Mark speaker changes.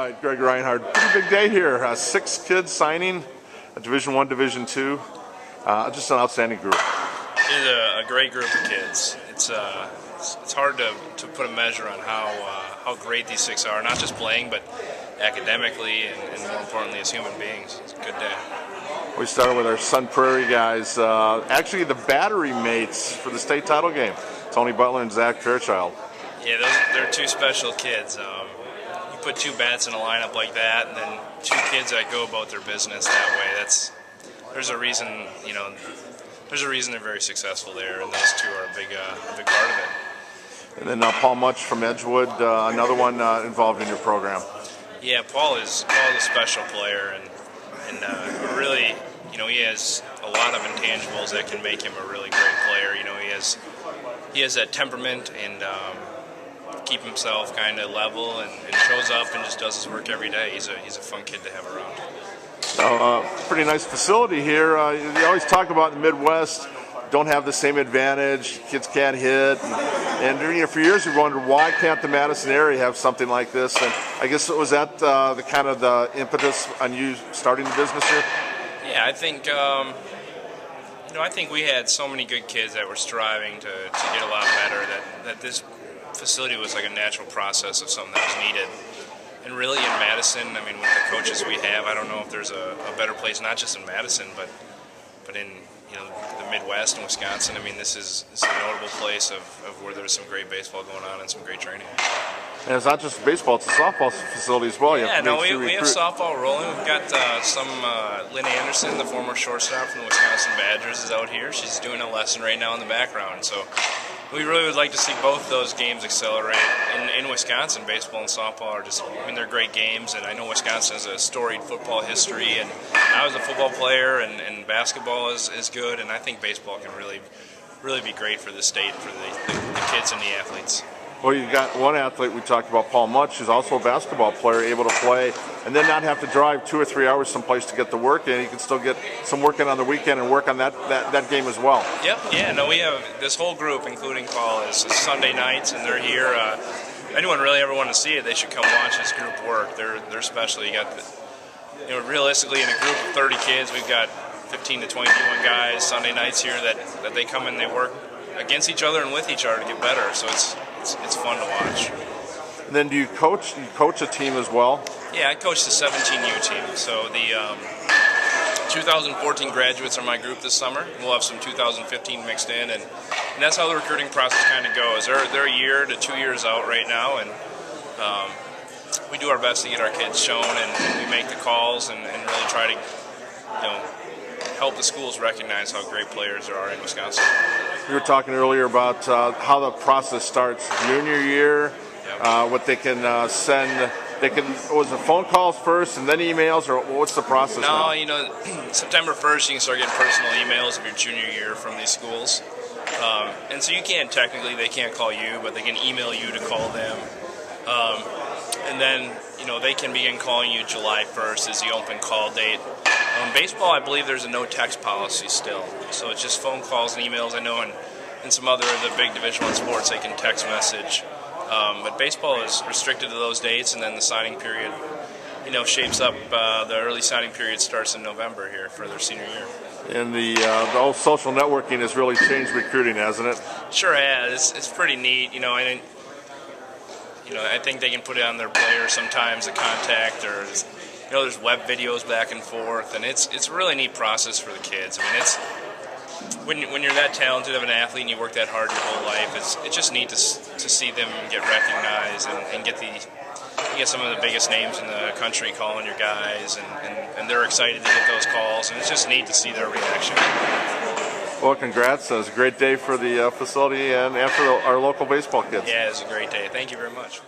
Speaker 1: right, Greg Reinhard. Pretty big day here. 6 kids signing, Division I, Division II. Just an outstanding group.
Speaker 2: It's a great group of kids. It's hard to put a measure on how great these 6 are, not just playing, but academically and more importantly as human beings. It's a good day.
Speaker 1: We started with our Sun Prairie guys, actually the battery mates for the state title game, Tony Butler and Zach Fairchild.
Speaker 2: Yeah, they're 2 special kids. You put 2 bats in a lineup like that, and then 2 kids that go about their business that way. There's a reason, there's a reason they're very successful there, and those 2 are a big part of it.
Speaker 1: And then Paul Much from Edgewood, another one involved in your program.
Speaker 2: Yeah, Paul is a special player, and really, he has a lot of intangibles that can make him a really great player. He has that temperament and keep himself kind of level and shows up and just does his work every day. He's a fun kid to have around.
Speaker 1: So, pretty nice facility here. You always talk about the Midwest don't have the same advantage. Kids can't hit, and for years we wondered why can't the Madison area have something like this. And I guess was that the kind of the impetus on you starting the business here?
Speaker 2: Yeah, I think I think we had so many good kids that were striving to get a lot better that this facility was like a natural process of something that was needed. And really in Madison, I mean, with the coaches we have, I don't know if there's a better place, not just in Madison, but in the Midwest and Wisconsin. I mean, this is a notable place of where there's some great baseball going on and some great training.
Speaker 1: And it's not just baseball; it's a softball facility as well.
Speaker 2: Yeah, we have softball rolling. We've got Lynn Anderson, the former shortstop from the Wisconsin Badgers, is out here. She's doing a lesson right now in the background. So we really would like to see both those games accelerate. In Wisconsin, baseball and softball are they're great games, and I know Wisconsin has a storied football history, and I was a football player, and basketball is good, and I think baseball can really be great for the state, for the kids and the athletes.
Speaker 1: Well, you got one athlete we talked about, Paul Much, who's also a basketball player, able to play and then not have to drive 2 or 3 hours someplace to get the work in. He can still get some work in on the weekend and work on that game as well.
Speaker 2: Yep, yeah, no, we have this whole group, including Paul, is Sunday nights, and they're here. Anyone really ever want to see it, they should come watch this group work. They're special. You got realistically in a group of 30 kids, we've got 15 to 21 guys Sunday nights here that they come and they work against each other and with each other to get better. So it's fun to watch.
Speaker 1: And then do you coach a team as well?
Speaker 2: Yeah, I coach the 17U team. So the 2014 graduates are my group this summer. We'll have some 2015 mixed in, and that's how the recruiting process kind of goes. They're a year to 2 years out right now, and we do our best to get our kids shown, and we make the calls and really try to help the schools recognize how great players there are in Wisconsin.
Speaker 1: We were talking earlier about how the process starts junior year, what they can send. Was it phone calls first and then emails, or what's the process now?
Speaker 2: September 1st you can start getting personal emails of your junior year from these schools. And so they can't call you, but they can email you to call them. And then, they can begin calling you July 1st is the open call date. Baseball, I believe there's a no text policy still. So it's just phone calls and emails. I know in some other of the big Division I sports they can text message. But baseball is restricted to those dates, and then the signing period, shapes up. The early signing period starts in November here for their senior year.
Speaker 1: And the whole social networking has really changed recruiting, hasn't it?
Speaker 2: Sure has. It's pretty neat. I think they can put it on their player sometimes, the contact, or there's web videos back and forth, and it's a really neat process for the kids. I mean, it's when you're that talented of an athlete and you work that hard your whole life, it's just neat to see them get recognized and get some of the biggest names in the country calling your guys, and they're excited to get those calls, and it's just neat to see their reaction.
Speaker 1: Well, congrats. It was a great day for the facility and for our local baseball kids.
Speaker 2: Yeah, it was a great day. Thank you very much.